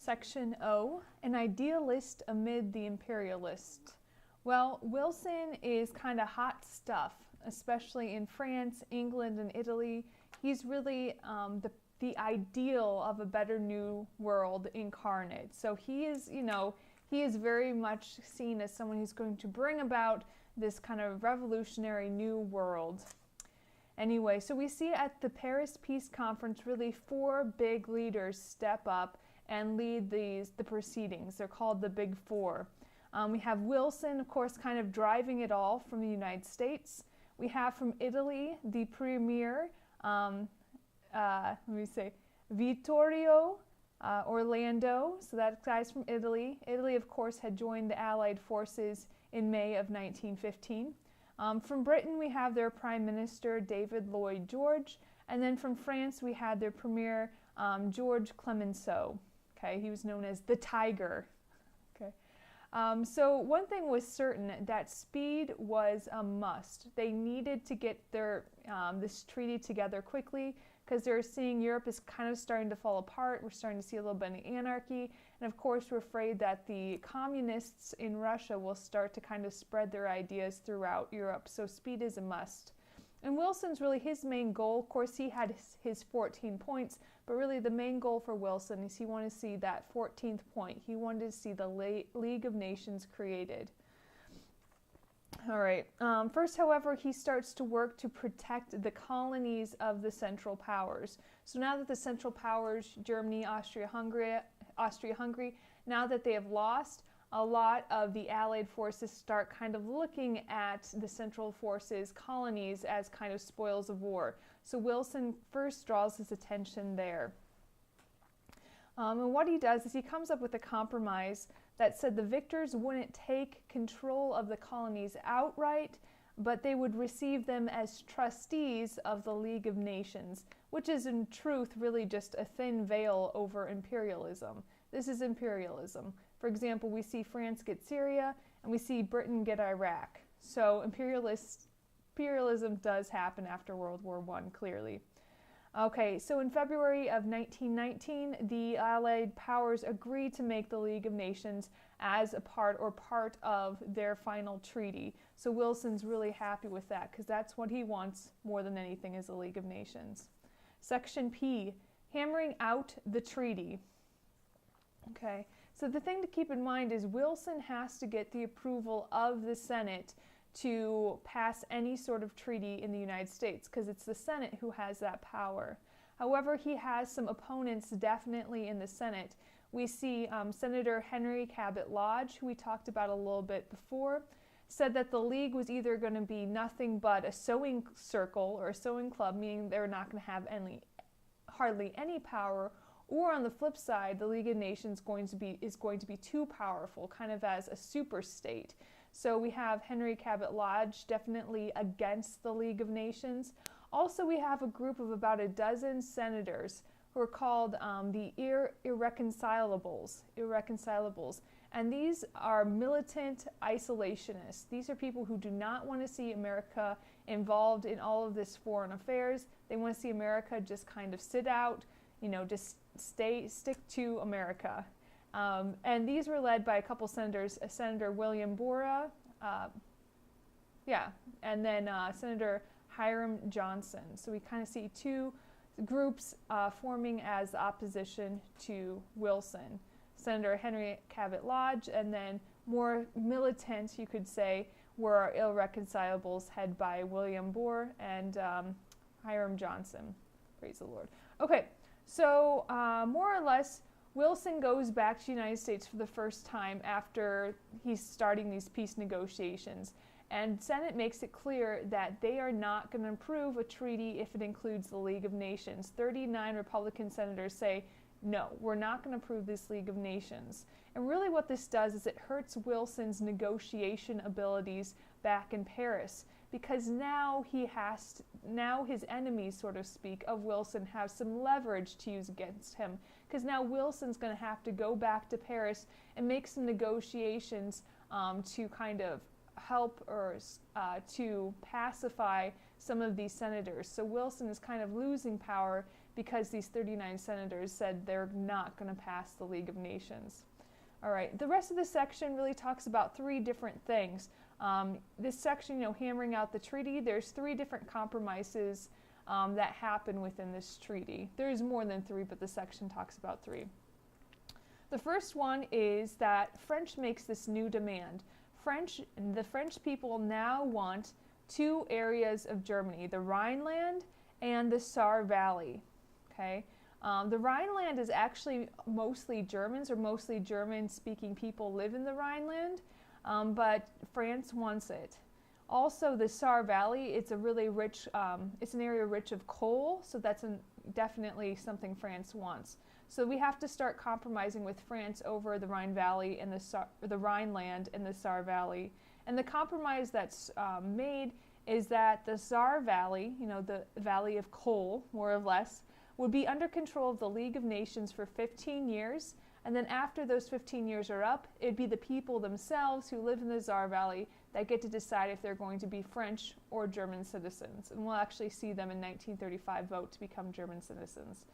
Section O, an idealist amid the imperialist. Well, Wilson is kind of hot stuff, especially in France, England, and Italy. He's really the ideal of a better new world incarnate. So he is, he is very much seen as someone who's going to bring about this kind of revolutionary new world. Anyway, so we see at the Paris Peace Conference really four big leaders step up and lead the proceedings. They're called the Big Four. We have Wilson, of course, kind of driving it all from the United States. We have from Italy the Premier, Vittorio Orlando. So that guy's from Italy. Italy, of course, had joined the Allied forces in May of 1915. From Britain, we have their Prime Minister, David Lloyd George. And then from France, we had their Premier, George Clemenceau. Okay, he was known as the Tiger. Okay. So one thing was certain, that speed was a must. They needed to get their this treaty together quickly because they're seeing Europe is kind of starting to fall apart. We're starting to see a little bit of anarchy. And of course, we're afraid that the communists in Russia will start to kind of spread their ideas throughout Europe. So speed is a must. And Wilson's really his main goal. Of course, he had his 14 points, but really the main goal for Wilson is he wanted to see that 14th point. He wanted to see the League of Nations created. All right. First, however, he starts to work to protect the colonies of the Central Powers. So now that the Central Powers, Germany, Austria-Hungary, now that they have lost, a lot of the Allied forces start kind of looking at the Central Forces colonies as kind of spoils of war. So Wilson first draws his attention there. And what he does is he comes up with a compromise that said the victors wouldn't take control of the colonies outright, but they would receive them as trustees of the League of Nations, which is in truth really just a thin veil over imperialism. This is imperialism. For example, we see France get Syria, and we see Britain get Iraq. So imperialism does happen after World War I, clearly. Okay, so in February of 1919, the Allied powers agreed to make the League of Nations as a part of their final treaty. So Wilson's really happy with that because that's what he wants more than anything is the League of Nations. Section P, hammering out the treaty. Okay, so the thing to keep in mind is Wilson has to get the approval of the Senate to pass any sort of treaty in the United States because it's the Senate who has that power. However, he has some opponents definitely in the Senate. We see Senator Henry Cabot Lodge, who we talked about a little bit before, said that the League was either going to be nothing but a sewing circle or a sewing club, meaning they're not going to have hardly any power, or on the flip side, the League of Nations is going to be too powerful, kind of as a super state. So we have Henry Cabot Lodge definitely against the League of Nations. Also, we have a group of about a dozen senators who are called the irreconcilables. And these are militant isolationists. These are people who do not want to see America involved in all of this foreign affairs. They want to see America just kind of sit out, just stick to America. And these were led by a couple senators, Senator William Borah, and then Senator Hiram Johnson. So we kind of see two groups forming as opposition to Wilson. Senator Henry Cabot Lodge, and then more militant, you could say, were our irreconcilables, headed by William Borah and Hiram Johnson. Praise the Lord. Okay, so more or less, Wilson goes back to the United States for the first time after he's starting these peace negotiations. And Senate makes it clear that they are not going to approve a treaty if it includes the League of Nations. 39 Republican senators say, no, we're not going to approve this League of Nations. And really what this does is it hurts Wilson's negotiation abilities back in Paris, because now his enemies, so to speak, of Wilson have some leverage to use against him, because now Wilson's going to have to go back to Paris and make some negotiations to kind of help or to pacify some of these senators. So Wilson is kind of losing power because these 39 senators said they're not going to pass the League of Nations. All right, the rest of this section really talks about three different things. This section, hammering out the treaty, there's three different compromises that happen within this treaty. There's more than three, but the section talks about three. The first one is that French makes this new demand. The French people now want two areas of Germany, the Rhineland and the Saar Valley. Okay, the Rhineland is actually mostly Germans, or mostly German-speaking people live in the Rhineland, but France wants it. Also, the Saar Valley, it's a really rich, it's an area rich of coal, so that's definitely something France wants. So we have to start compromising with France over the Rhine Valley and the Rhineland and the Saar Valley. And the compromise that's made is that the Saar Valley, the Valley of Coal, more or less, would be under control of the League of Nations for 15 years. And then after those 15 years are up, it'd be the people themselves who live in the Saar Valley that get to decide if they're going to be French or German citizens. And we'll actually see them in 1935 vote to become German citizens.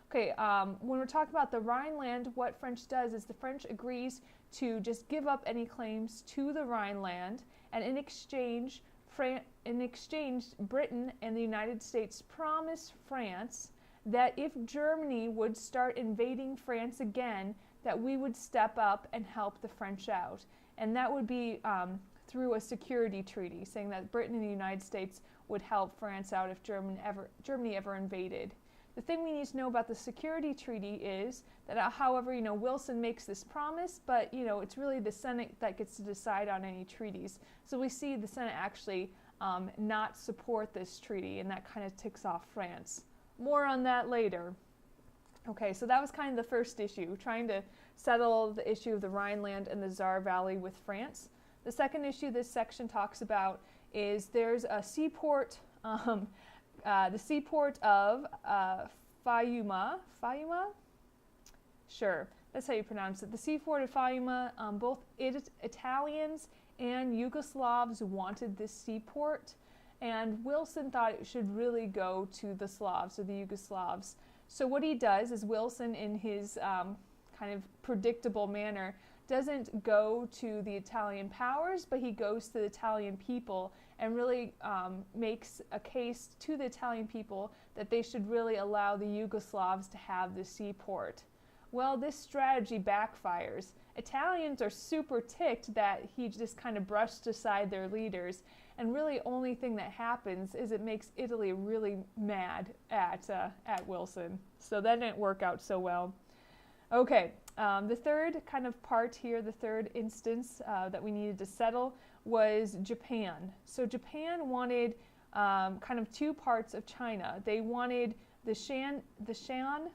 Okay, when we're talking about the Rhineland, what French does is the French agrees to just give up any claims to the Rhineland, and in exchange, Britain and the United States promise France that if Germany would start invading France again, that we would step up and help the French out. And that would be through a security treaty, saying that Britain and the United States would help France out if Germany ever invaded. The thing we need to know about the security treaty is that, however, Wilson makes this promise, but, it's really the Senate that gets to decide on any treaties. So we see the Senate actually not support this treaty, and that kind of ticks off France. More on that later. Okay, so that was kind of the first issue, trying to settle the issue of the Rhineland and the Saar Valley with France. The second issue this section talks about is there's a seaport, the seaport of Fayuma. Fayuma? Sure, that's how you pronounce it. The seaport of Fayuma, both Italians and Yugoslavs wanted this seaport, and Wilson thought it should really go to the Slavs, or the Yugoslavs. So what he does is Wilson, in his kind of predictable manner, doesn't go to the Italian powers, but he goes to the Italian people and really makes a case to the Italian people that they should really allow the Yugoslavs to have the seaport. Well, this strategy backfires. Italians are super ticked that he just kind of brushed aside their leaders, and really only thing that happens is it makes Italy really mad at Wilson. So that didn't work out so well. Okay, the third kind of part here, the third instance that we needed to settle was Japan. So Japan wanted kind of two parts of China. They wanted the Shandong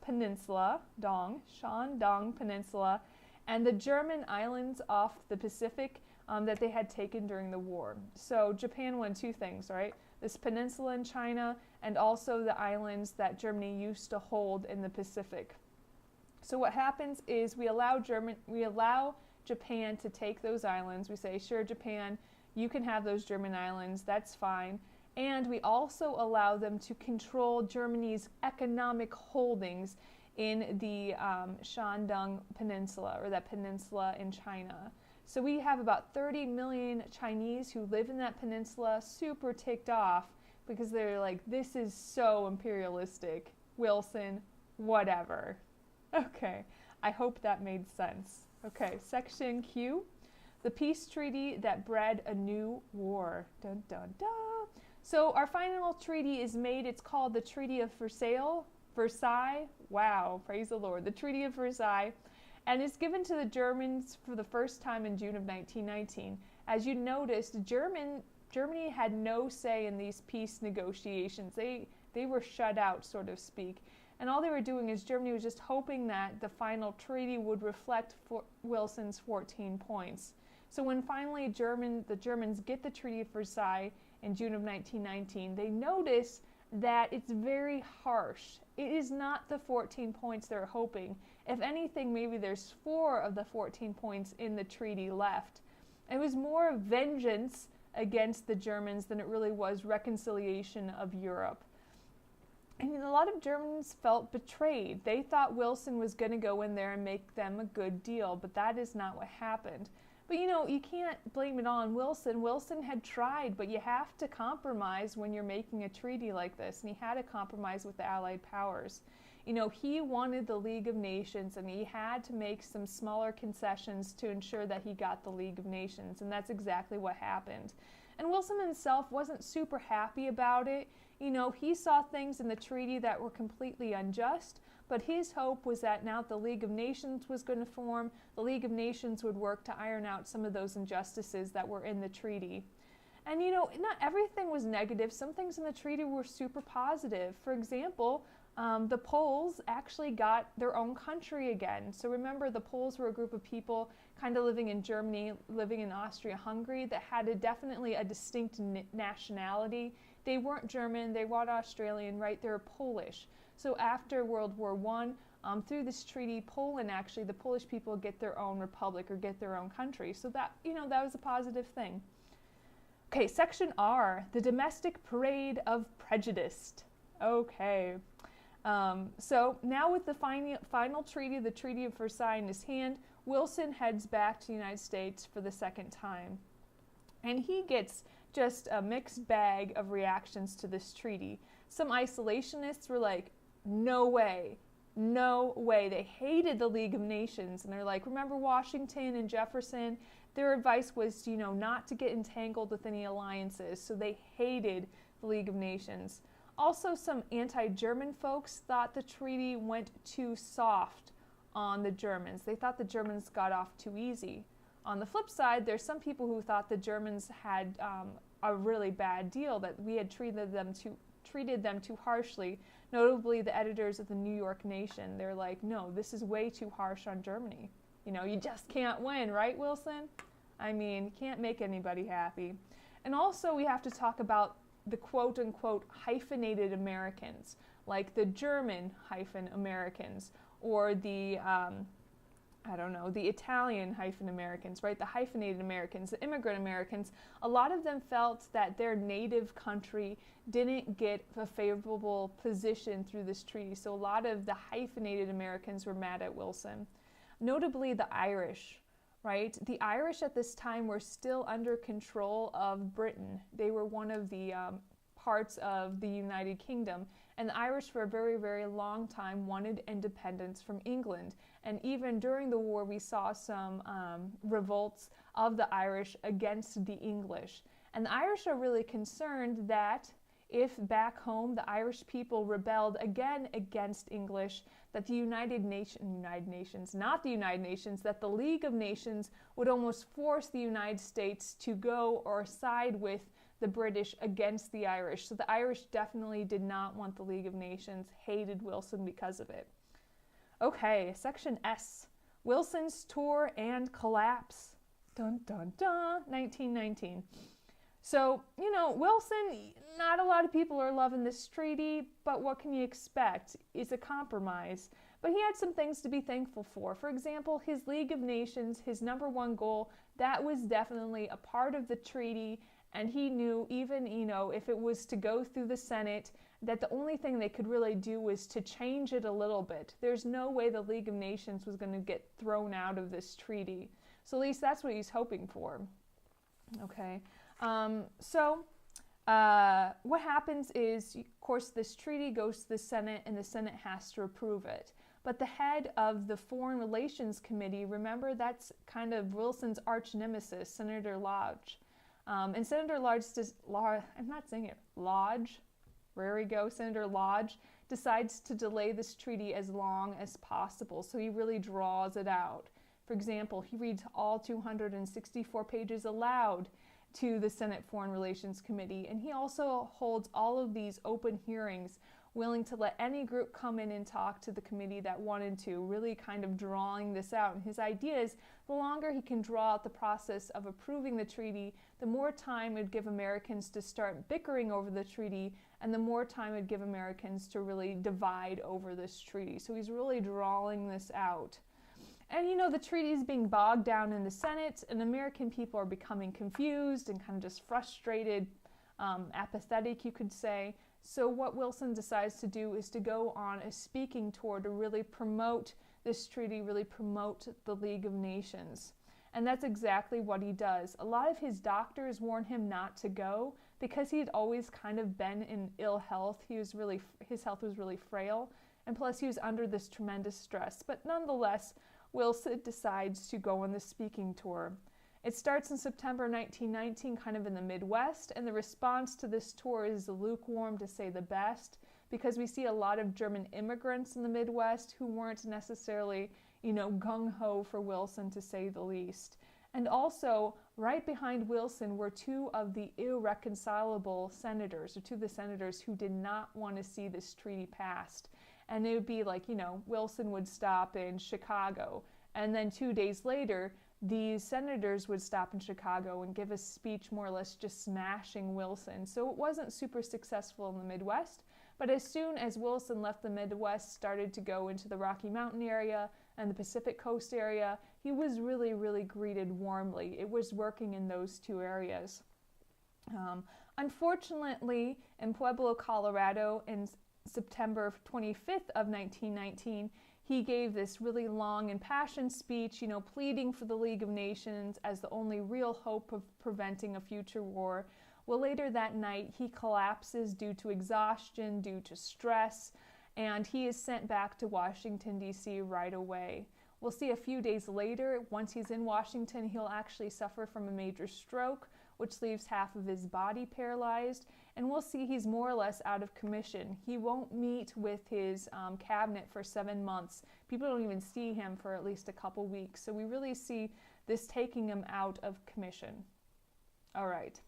Peninsula, Shandong Peninsula, and the German islands off the Pacific that they had taken during the war. So Japan wanted two things, right? This peninsula in China, and also the islands that Germany used to hold in the Pacific. So what happens is we allow Japan to take those islands. We say, sure, Japan, you can have those German islands, that's fine. And we also allow them to control Germany's economic holdings in the Shandong Peninsula, or that peninsula in China. So we have about 30 million Chinese who live in that peninsula, super ticked off because they're like, this is so imperialistic. Wilson, whatever. Okay, I hope that made sense. Okay, section Q, the peace treaty that bred a new war. Dun, dun, dun. So our final treaty is made. It's called the Treaty of Versailles. Wow, praise the Lord. The Treaty of Versailles. And it's given to the Germans for the first time in June of 1919. As you noticed, Germany had no say in these peace negotiations. They were shut out, so to speak. And all they were doing is Germany was just hoping that the final treaty would reflect Wilson's 14 points. So when finally the Germans get the Treaty of Versailles in June of 1919, they notice that it's very harsh. It is not the 14 points they're hoping. If anything, maybe there's 4 of the 14 points in the treaty left. It was more vengeance against the Germans than it really was reconciliation of Europe. And a lot of Germans felt betrayed. They thought Wilson was going to go in there and make them a good deal, but that is not what happened. But you can't blame it on Wilson. Wilson had tried, but you have to compromise when you're making a treaty like this, and he had to compromise with the Allied powers. He wanted the League of Nations, and he had to make some smaller concessions to ensure that he got the League of Nations, and that's exactly what happened. And Wilson himself wasn't super happy about it. He saw things in the treaty that were completely unjust, but his hope was that now the League of Nations was going to form, the League of Nations would work to iron out some of those injustices that were in the treaty. And not everything was negative. Some things in the treaty were super positive. For example, the Poles actually got their own country again. So remember, the Poles were a group of people kind of living in Germany, living in Austria-Hungary, that had definitely a distinct nationality. They weren't German, they weren't Australian, right? They were Polish. So after World War I, through this treaty, Poland actually, the Polish people get their own republic or get their own country. So that, that was a positive thing. Okay, section R, the domestic parade of prejudice. Okay. So now with the final treaty, the Treaty of Versailles in his hand, Wilson heads back to the United States for the second time. And he gets just a mixed bag of reactions to this treaty. Some isolationists were like, no way, no way. They hated the League of Nations. And they're like, remember Washington and Jefferson? Their advice was, not to get entangled with any alliances. So they hated the League of Nations. Also, some anti-German folks thought the treaty went too soft on the Germans. They thought the Germans got off too easy. On the flip side, there's some people who thought the Germans had a really bad deal, that we had treated them too harshly, notably the editors of the New York Nation. They're like, no, this is way too harsh on Germany. You just can't win, right, Wilson? I mean, you can't make anybody happy. And also we have to talk about the quote-unquote hyphenated Americans, like the German Americans, or the the Italian Americans, right? The hyphenated Americans, the immigrant Americans. A lot of them felt that their native country didn't get a favorable position through this treaty. So a lot of the hyphenated Americans were mad at Wilson. Notably the Irish, right? The Irish at this time were still under control of Britain. They were one of the parts of the United Kingdom. And the Irish for a very, very long time wanted independence from England. And even during the war, we saw some revolts of the Irish against the English. And the Irish are really concerned that if back home the Irish people rebelled again against English, that the that the League of Nations would almost force the United States to go or side with the British against the Irish. So the Irish definitely did not want the League of Nations, hated Wilson because of it. Okay, section S, Wilson's tour and collapse. Dun, dun, dun, 1919. So, Wilson, not a lot of people are loving this treaty, but what can you expect? It's a compromise. But he had some things to be thankful for. For example, his League of Nations, his number one goal, that was definitely a part of the treaty. And he knew even, if it was to go through the Senate, that the only thing they could really do was to change it a little bit. There's no way the League of Nations was going to get thrown out of this treaty. So at least that's what he's hoping for. Okay. What happens is, of course, this treaty goes to the Senate, and the Senate has to approve it. But the head of the Foreign Relations Committee, remember, that's kind of Wilson's arch nemesis, Senator Lodge. And Senator Lodge, Lodge, there we go, Senator Lodge decides to delay this treaty as long as possible. So he really draws it out. For example, he reads all 264 pages aloud to the Senate Foreign Relations Committee. And he also holds all of these open hearings, willing to let any group come in and talk to the committee that wanted to, really kind of drawing this out. And his idea is the longer he can draw out the process of approving the treaty, the more time it would give Americans to start bickering over the treaty, and the more time it would give Americans to really divide over this treaty. So he's really drawing this out. And the treaty is being bogged down in the Senate, and American people are becoming confused and kind of just frustrated, apathetic, you could say. So what Wilson decides to do is to go on a speaking tour to really promote this treaty, really promote the League of Nations. And that's exactly what he does. A lot of his doctors warn him not to go because he had always kind of been in ill health. His health was really frail, and plus he was under this tremendous stress. But nonetheless, Wilson decides to go on the speaking tour. It starts in September 1919, kind of in the Midwest, and the response to this tour is lukewarm, to say the best, because we see a lot of German immigrants in the Midwest who weren't necessarily, gung-ho for Wilson, to say the least. And also, right behind Wilson were two of the irreconcilable senators, or two of the senators who did not want to see this treaty passed. And it would be like, Wilson would stop in Chicago, and then 2 days later, these senators would stop in Chicago and give a speech more or less just smashing Wilson. So it wasn't super successful in the Midwest, but as soon as Wilson left the Midwest, started to go into the Rocky Mountain area and the Pacific Coast area, he was really, really greeted warmly. It was working in those two areas. Unfortunately, in Pueblo, Colorado, in September 25th of 1919, he gave this really long impassioned speech, pleading for the League of Nations as the only real hope of preventing a future war. Well, later that night, he collapses due to exhaustion, due to stress, and he is sent back to Washington, D.C. right away. We'll see a few days later, once he's in Washington, he'll actually suffer from a major stroke, which leaves half of his body paralyzed, and we'll see he's more or less out of commission. He won't meet with his cabinet for 7 months. People don't even see him for at least a couple weeks, so we really see this taking him out of commission. All right.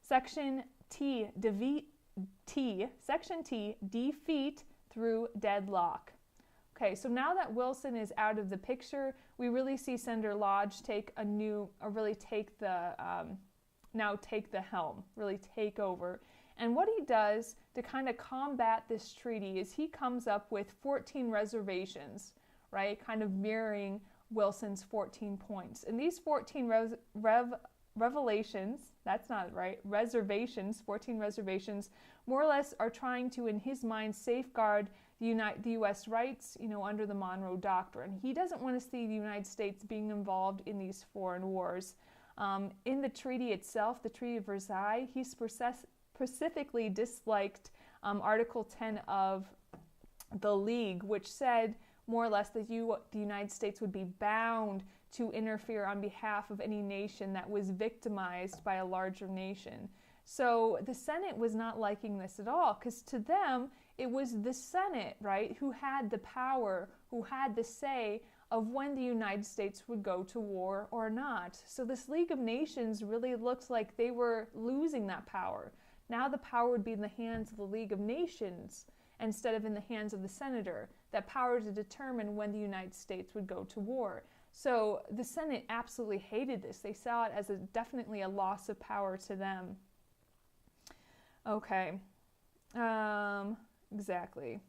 Section T, Section T, defeat through deadlock. Okay, so now that Wilson is out of the picture, we really see Senator Lodge take the helm, really take over. And what he does to kind of combat this treaty is he comes up with 14 reservations, right? Kind of mirroring Wilson's 14 points. And these 14 reservations, 14 reservations, more or less are trying to, in his mind, safeguard the U.S. rights, under the Monroe Doctrine. He doesn't want to see the United States being involved in these foreign wars. In the treaty itself, the Treaty of Versailles, he specifically disliked Article 10 of the League, which said more or less that the United States would be bound to interfere on behalf of any nation that was victimized by a larger nation. So the Senate was not liking this at all, because to them, it was the Senate, right, who had the power, who had the say of when the United States would go to war or not. So this League of Nations really looks like they were losing that power. Now the power would be in the hands of the League of Nations instead of in the hands of the senator, that power to determine when the United States would go to war. So the Senate absolutely hated this. They saw it as definitely a loss of power to them. Okay, exactly.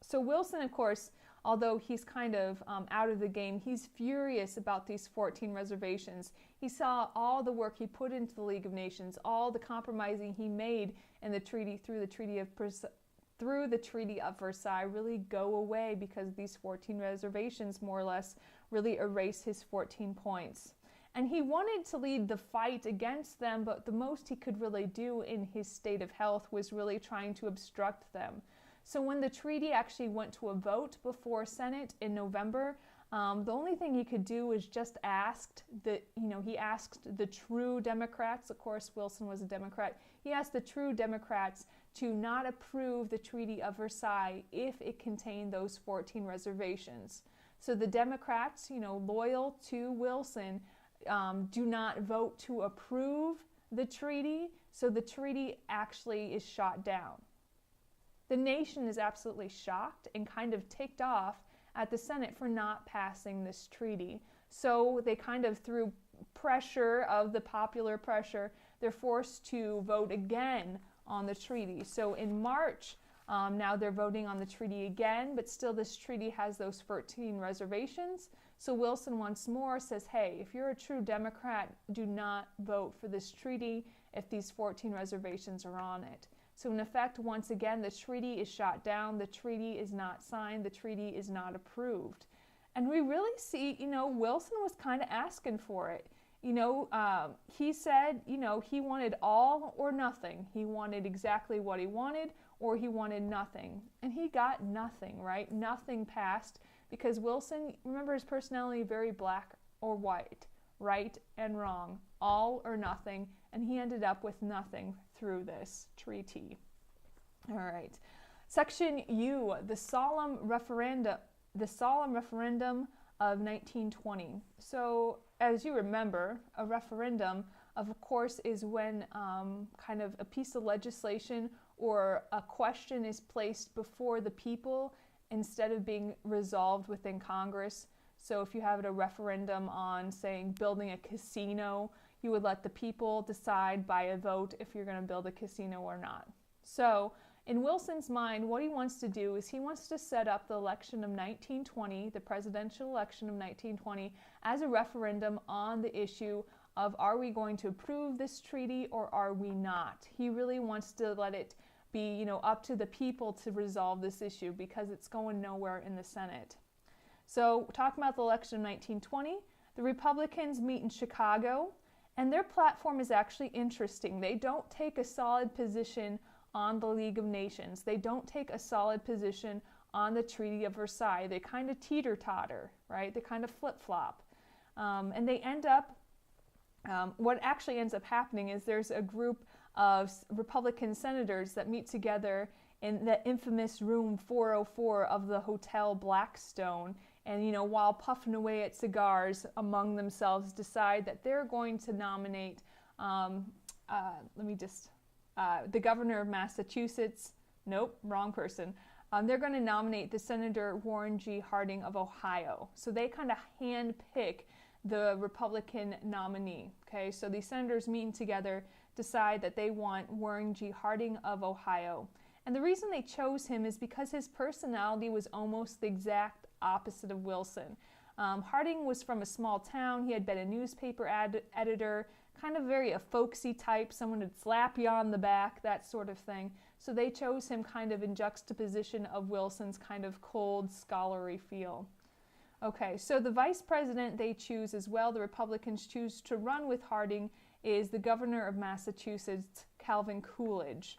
So Wilson, of course, although he's kind of out of the game, he's furious about these 14 reservations. He saw all the work he put into the League of Nations, all the compromising he made in the treaty through the Treaty of Versailles really go away because these 14 reservations more or less really erase his 14 points. And he wanted to lead the fight against them, but the most he could really do in his state of health was really trying to obstruct them. So when the treaty actually went to a vote before Senate in November, the only thing he could do was just he asked the true Democrats, of course Wilson was a Democrat, he asked the true Democrats to not approve the Treaty of Versailles if it contained those 14 reservations. So the Democrats, loyal to Wilson, do not vote to approve the treaty, so the treaty actually is shot down. The nation is absolutely shocked and kind of ticked off at the Senate for not passing this treaty. So they kind of, through pressure of the popular pressure, they're forced to vote again on the treaty. So in March, now they're voting on the treaty again, but still this treaty has those 14 reservations. So Wilson once more says, hey, if you're a true Democrat, do not vote for this treaty if these 14 reservations are on it. So in effect, once again, the treaty is shot down, the treaty is not signed, the treaty is not approved. And we really see, Wilson was kind of asking for it. He said, he wanted all or nothing. He wanted exactly what he wanted, or he wanted nothing. And he got nothing, right? Nothing passed, because Wilson, remember his personality, very black or white, right and wrong, all or nothing, and he ended up with nothing through this treaty. All right. Section U, the solemn referendum of 1920. So, as you remember, a referendum, of course, is when kind of a piece of legislation or a question is placed before the people instead of being resolved within Congress. So if you have a referendum on, saying, building a casino, you would let the people decide by a vote if you're going to build a casino or not. So in Wilson's mind, what he wants to do is he wants to set up the election of 1920, the presidential election of 1920, as a referendum on the issue of, are we going to approve this treaty or are we not? He really wants to let it be, up to the people to resolve this issue, because it's going nowhere in the Senate. So talking about the election of 1920, the Republicans meet in Chicago, and their platform is actually interesting. They don't take a solid position on the League of Nations. They don't take a solid position on the Treaty of Versailles. They kind of teeter-totter, right? They kind of flip-flop. And they end up, what actually ends up happening is there's a group of Republican senators that meet together in the infamous room 404 of the Hotel Blackstone, and while puffing away at cigars among themselves, decide that they're going to nominate the governor of Massachusetts. Nope, wrong person. They're going to nominate the Senator Warren G. Harding of Ohio. So they kind of handpick the Republican nominee. Okay, so these senators meeting together decide that they want Warren G. Harding of Ohio. And the reason they chose him is because his personality was almost the exact opposite of Wilson. Harding was from a small town. He had been a newspaper editor, kind of a folksy type, someone who'd slap you on the back, that sort of thing. So they chose him kind of in juxtaposition of Wilson's kind of cold, scholarly feel. Okay, so the vice president they choose as well, the Republicans choose to run with Harding, is the governor of Massachusetts, Calvin Coolidge.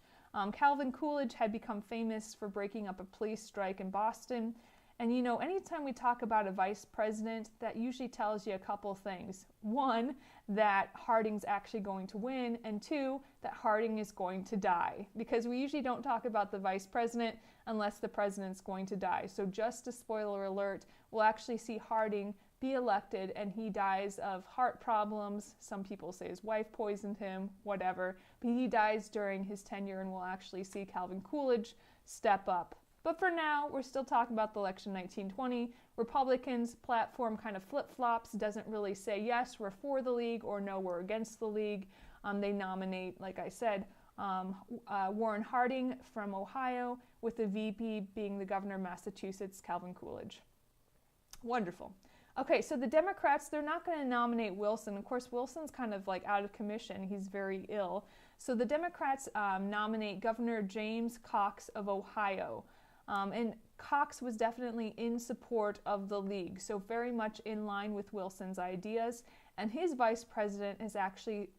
Calvin Coolidge had become famous for breaking up a police strike in Boston. And anytime we talk about a vice president, that usually tells you a couple things. One, that Harding's actually going to win, and two, that Harding is going to die. Because we usually don't talk about the vice president unless the president's going to die. So just a spoiler alert, we'll actually see Harding be elected, and he dies of heart problems. Some people say his wife poisoned him, whatever. But he dies during his tenure, and we'll actually see Calvin Coolidge step up. But for now, we're still talking about the election 1920. Republicans' platform kind of flip-flops, doesn't really say yes, we're for the League, or no, we're against the League. They nominate, like I said, Warren Harding from Ohio, with the VP being the governor of Massachusetts, Calvin Coolidge. Wonderful. Okay, so the Democrats, they're not going to nominate Wilson. Of course, Wilson's kind of out of commission. He's very ill. So the Democrats nominate Governor James Cox of Ohio. And Cox was definitely in support of the League, so very much in line with Wilson's ideas. And his vice president is actually,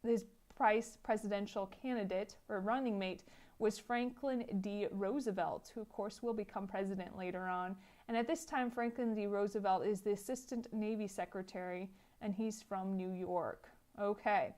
his vice presidential candidate or running mate was Franklin D. Roosevelt, who of course will become president later on. And at this time, Franklin D. Roosevelt is the Assistant Navy Secretary, and he's from New York. Okay,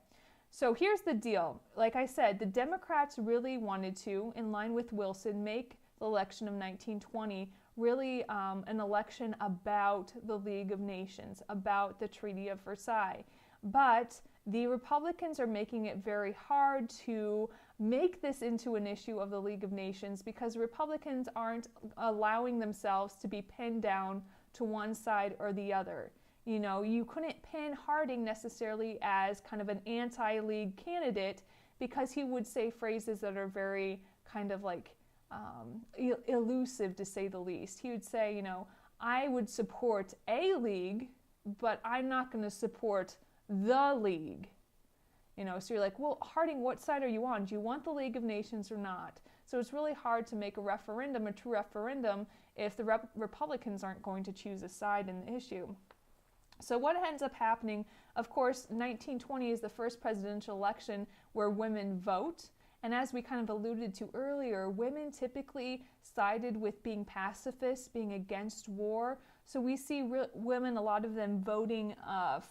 so here's the deal. Like I said, the Democrats really wanted to, in line with Wilson, make the election of 1920 really an election about the League of Nations, about the Treaty of Versailles. But the Republicans are making it very hard to make this into an issue of the League of Nations, because Republicans aren't allowing themselves to be pinned down to one side or the other. You couldn't pin Harding necessarily as kind of an anti-League candidate, because he would say phrases that are very kind of elusive, to say the least. He would say, I would support a league, but I'm not going to support the League. So you're like, well, Harding, what side are you on? Do you want the League of Nations or not? So it's really hard to make a referendum, a true referendum, if the Republicans aren't going to choose a side in the issue. So what ends up happening, of course, 1920 is the first presidential election where women vote. And as we kind of alluded to earlier, women typically sided with being pacifists, being against war. So we see women, a lot of them voting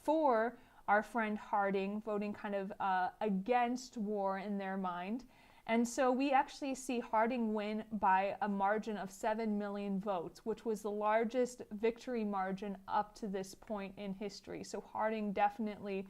for our friend Harding, voting kind of against war in their mind. And so we actually see Harding win by a margin of 7 million votes, which was the largest victory margin up to this point in history. So Harding definitely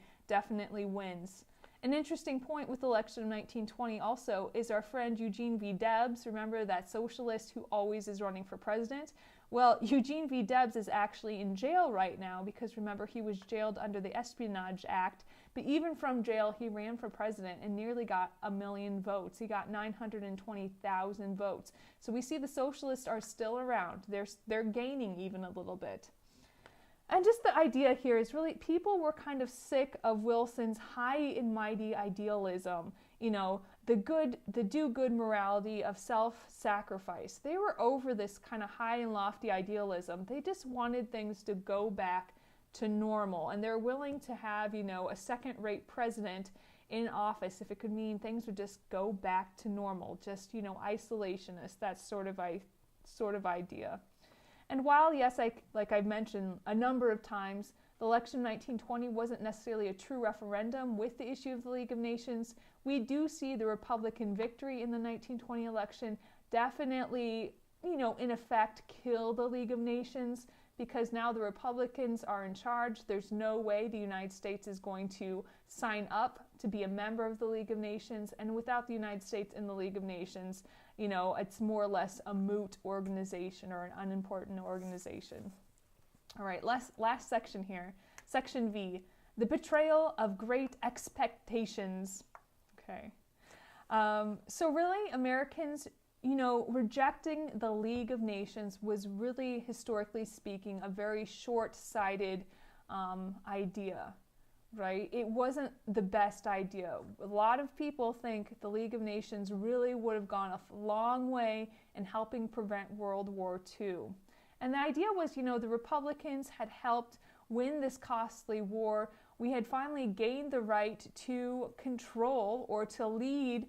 wins. An interesting point with the election of 1920 also is our friend Eugene V. Debs. Remember that socialist who always is running for president? Well, Eugene V. Debs is actually in jail right now because remember he was jailed under the Espionage Act. But even from jail, he ran for president and nearly got 1 million votes. He got 920,000 votes. So we see the socialists are still around. They're gaining even a little bit. And just the idea here is really people were kind of sick of Wilson's high and mighty idealism, the do-good morality of self-sacrifice. They were over this kind of high and lofty idealism. They just wanted things to go back to normal, and they're willing to have, a second-rate president in office if it could mean things would just go back to normal, just, isolationist, that sort of idea. And while, yes, like I've mentioned a number of times, the election of 1920 wasn't necessarily a true referendum with the issue of the League of Nations, we do see the Republican victory in the 1920 election definitely, in effect, kill the League of Nations, because now the Republicans are in charge. There's no way the United States is going to sign up to be a member of the League of Nations, and without the United States in the League of Nations, it's more or less a moot organization or an unimportant organization. All right, last section here. Section V, the betrayal of great expectations. Okay. So really, Americans, rejecting the League of Nations was really, historically speaking, a very short-sighted idea, right? It wasn't the best idea. A lot of people think the League of Nations really would have gone a long way in helping prevent World War II. And the idea was, the Republicans had helped win this costly war. We had finally gained the right to control or to lead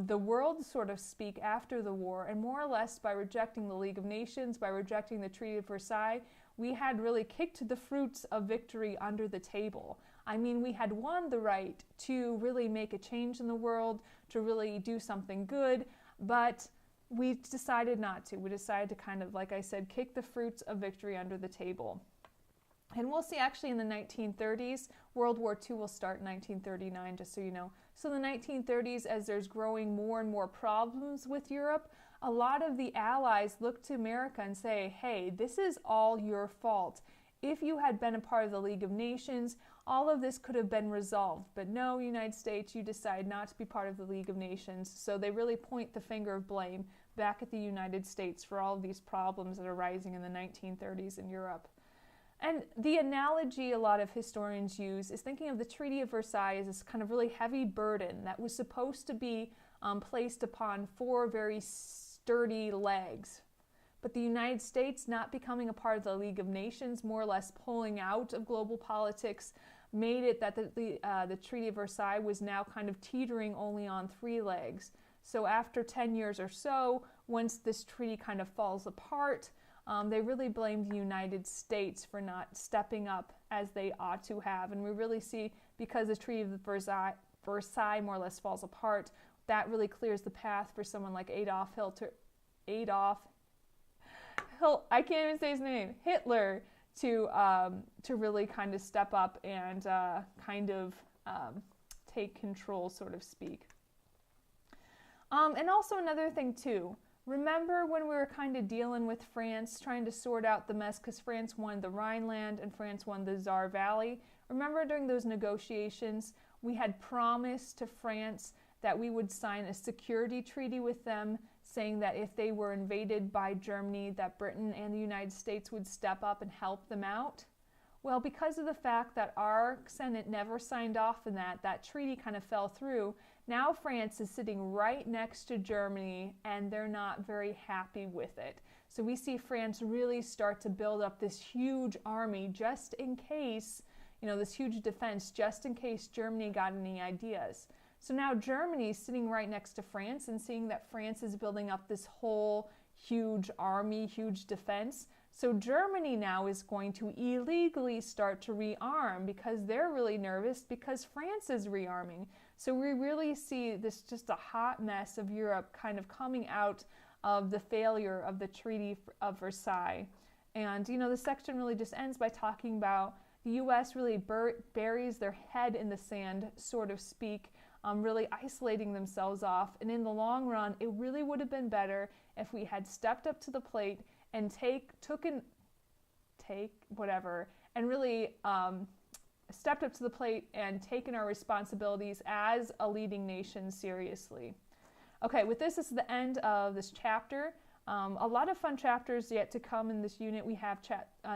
the world, so to speak, after the war, and more or less by rejecting the League of Nations, by rejecting the Treaty of Versailles, we had really kicked the fruits of victory under the table. I mean, we had won the right to really make a change in the world, to really do something good, but we decided not to. We decided to kind of, like I said, kick the fruits of victory under the table. And we'll see actually in the 1930s, World War II will start in 1939, just so you know. So the 1930s, as there's growing more and more problems with Europe, a lot of the Allies look to America and say, hey, this is all your fault. If you had been a part of the League of Nations, all of this could have been resolved. But no, United States, you decide not to be part of the League of Nations. So they really point the finger of blame back at the United States for all of these problems that are rising in the 1930s in Europe. And the analogy a lot of historians use is thinking of the Treaty of Versailles as this kind of really heavy burden that was supposed to be placed upon 4 very sturdy legs. But the United States not becoming a part of the League of Nations, more or less pulling out of global politics, made it that the Treaty of Versailles was now kind of teetering only on 3 legs. So after 10 years or so, once this treaty kind of falls apart, they really blamed the United States for not stepping up as they ought to have. And we really see, because the Treaty of Versailles more or less falls apart, that really clears the path for someone like I can't even say his name, Hitler, to really kind of step up and take control, so to speak. And also another thing too, remember when we were kind of dealing with France, trying to sort out the mess because France won the Rhineland and France won the Saar Valley? Remember during those negotiations, we had promised to France that we would sign a security treaty with them, saying that if they were invaded by Germany, that Britain and the United States would step up and help them out? Well, because of the fact that our Senate never signed off on that treaty kind of fell through. Now France is sitting right next to Germany, and they're not very happy with it. So we see France really start to build up this huge army just in case, this huge defense, just in case Germany got any ideas. So now Germany is sitting right next to France and seeing that France is building up this whole huge army, huge defense. So Germany now is going to illegally start to rearm because they're really nervous because France is rearming. So we really see this just a hot mess of Europe kind of coming out of the failure of the Treaty of Versailles. And, the section really just ends by talking about the U.S. really buries their head in the sand, so to speak, really isolating themselves off. And in the long run, it really would have been better if we had stepped up to the plate and really stepped up to the plate and taken our responsibilities as a leading nation seriously. Okay, with this is the end of this chapter. A lot of fun chapters yet to come in this unit. We have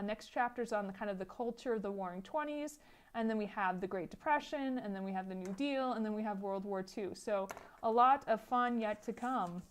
next chapters on the kind of the culture of the Warring 20s, and then we have the Great Depression, and then we have the New Deal, and then we have World War II. So a lot of fun yet to come.